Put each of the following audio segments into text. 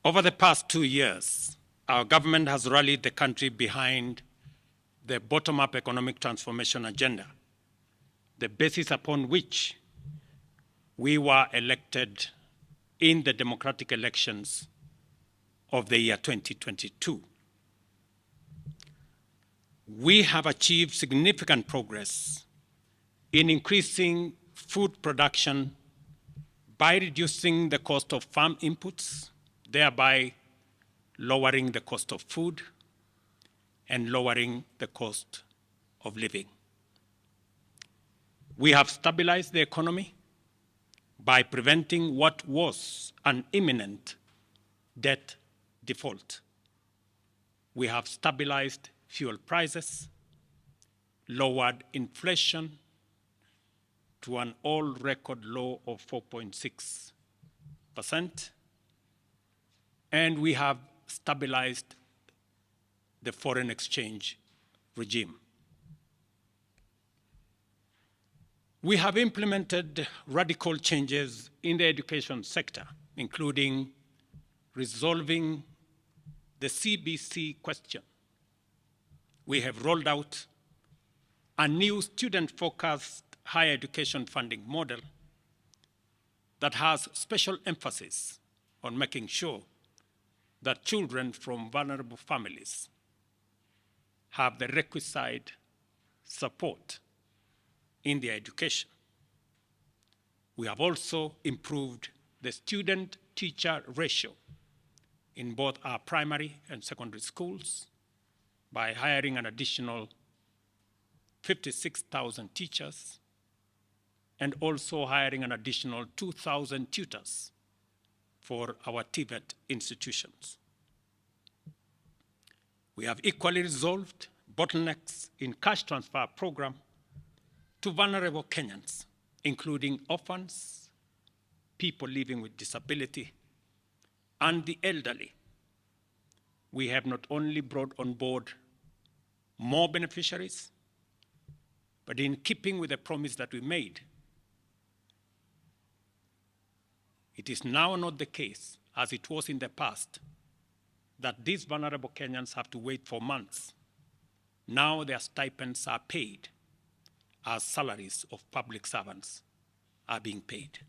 Over the past 2 years, our government has rallied the country behind the bottom-up economic transformation agenda, the basis upon which we were elected in the democratic elections of the year 2022. We have achieved significant progress in increasing food production by reducing the cost of farm inputs, thereby lowering the cost of food and lowering the cost of living. We have stabilized the economy by preventing what was an imminent debt default. We have stabilized fuel prices, lowered inflation to an all-record low of 4.6%, and we have stabilized the foreign exchange regime. We have implemented radical changes in the education sector, including resolving the CBC question. We have rolled out a new student-focused higher education funding model that has special emphasis on making sure that children from vulnerable families have the requisite support in their education. We have also improved the student-teacher ratio in both our primary and secondary schools by hiring an additional 56,000 teachers and also hiring an additional 2,000 tutors for our TVET institutions. We have equally resolved bottlenecks in cash transfer program to vulnerable Kenyans, including orphans, people living with disability, and the elderly. We have not only brought on board more beneficiaries, but in keeping with the promise that we made, it is now not the case, as it was in the past, that these vulnerable Kenyans have to wait for months. Now their stipends are paid as salaries of public servants are being paid.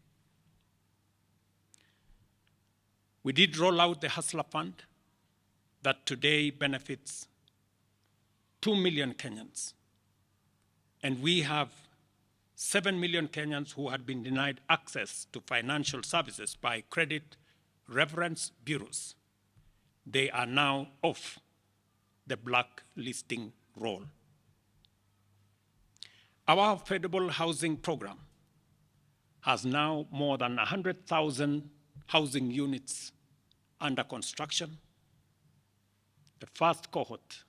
We did roll out the Hustler Fund that today benefits 2 million Kenyans. And we have 7 million Kenyans who had been denied access to financial services by credit reference bureaus. They are now off the blacklisting roll. Our affordable housing program has now more than 100,000 housing units under construction. The first cohort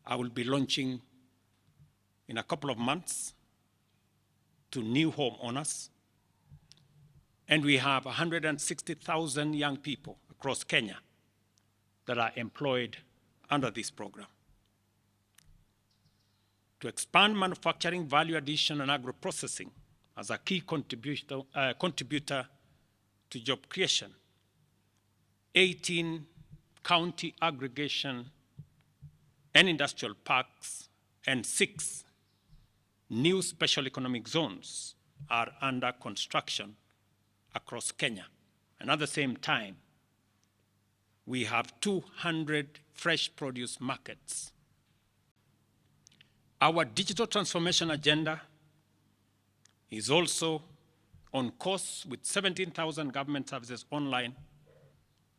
I will be launching in a couple of months to new homeowners. And we have 160,000 young people across Kenya that are employed under this program. To expand manufacturing, value addition, and agro-processing as a key contributor to job creation, 18 county aggregation and industrial parks and 6 new special economic zones are under construction across Kenya. And at the same time, we have 200 fresh produce markets. Our digital transformation agenda is also on course with 17,000 government services online,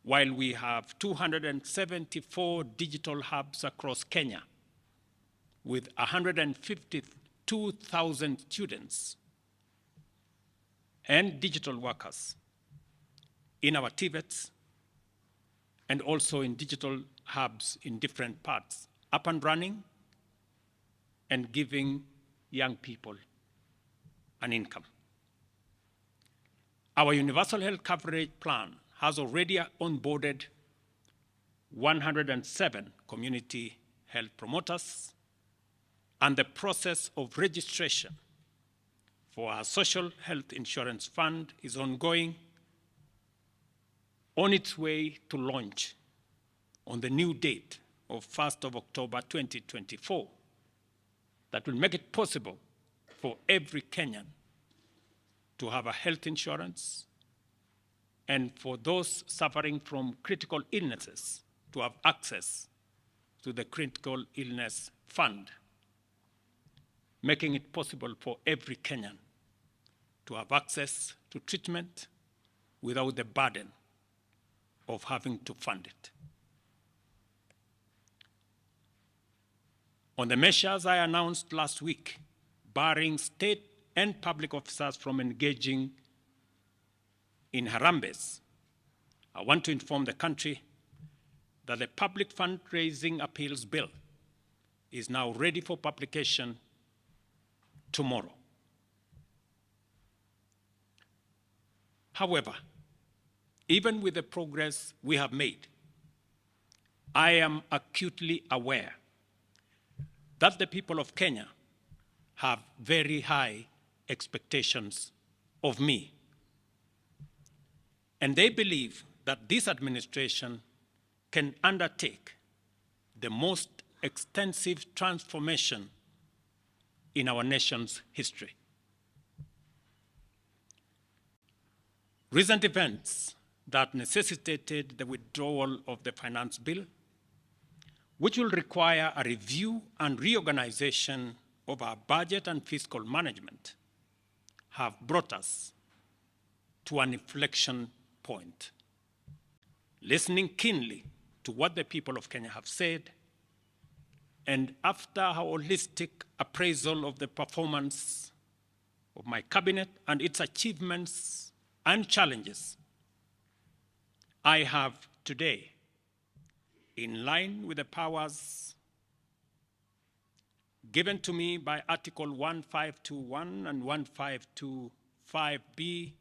while we have 274 digital hubs across Kenya with 152,000 students and digital workers in our TVETs and also in digital hubs in different parts, up and running and giving young people an income. Our universal health coverage plan has already onboarded 107 community health promoters, and the process of registration for our social health insurance fund is ongoing. on its way to launch on the new date of 1st of October 2024 that will make it possible for every Kenyan to have a health insurance and for those suffering from critical illnesses to have access to the Critical Illness Fund, making it possible for every Kenyan to have access to treatment without the burden of having to fund it. On the measures I announced last week, barring state and public officers from engaging in harambes, I want to inform the country that the Public Fundraising Appeals Bill is now ready for publication tomorrow. However, even with the progress we have made, I am acutely aware that the people of Kenya have very high expectations of me. And they believe that this administration can undertake the most extensive transformation in our nation's history. Recent events that necessitated the withdrawal of the finance bill, which will require a review and reorganization of our budget and fiscal management, have brought us to an inflection point. Listening keenly to what the people of Kenya have said, and after a holistic appraisal of the performance of my cabinet and its achievements and challenges, I have today, in line with the powers given to me by Article 1521 and 1525B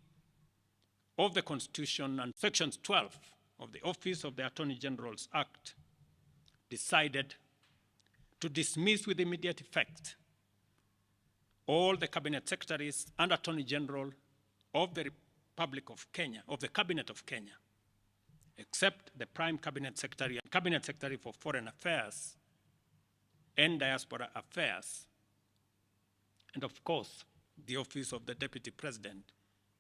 of the Constitution and Sections 12 of the Office of the Attorney General's Act, decided to dismiss with immediate effect all the Cabinet Secretaries and Attorney General of the Republic of Kenya, of the Cabinet of Kenya, except the Prime Cabinet Secretary and Cabinet Secretary for Foreign Affairs and Diaspora Affairs. And of course, the Office of the Deputy President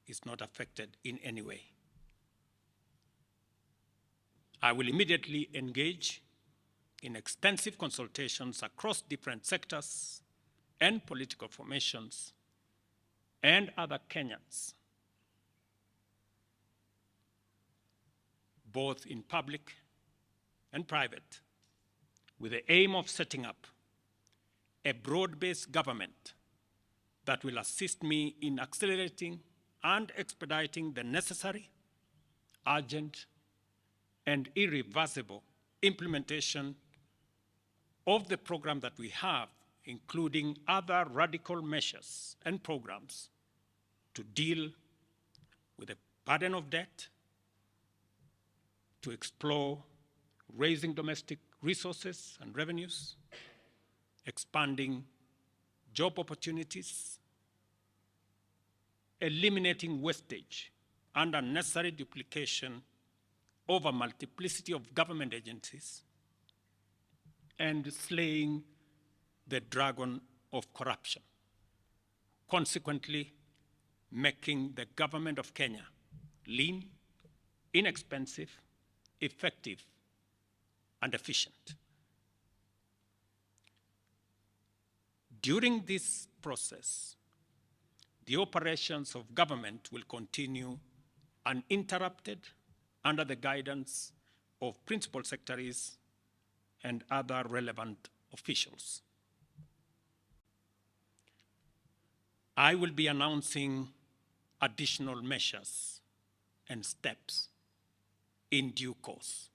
is not affected in any way. I will immediately engage in extensive consultations across different sectors and political formations and other Kenyans, both in public and private, with the aim of setting up a broad-based government that will assist me in accelerating and expediting the necessary, urgent, and irreversible implementation of the program that we have, including other radical measures and programs to deal with the burden of debt, to explore raising domestic resources and revenues, expanding job opportunities, eliminating wastage and unnecessary duplication of a multiplicity of government agencies, and slaying the dragon of corruption, consequently making the government of Kenya lean, inexpensive, effective, and efficient. During this process, the operations of government will continue uninterrupted under the guidance of principal secretaries and other relevant officials. I will be announcing additional measures and steps in due course.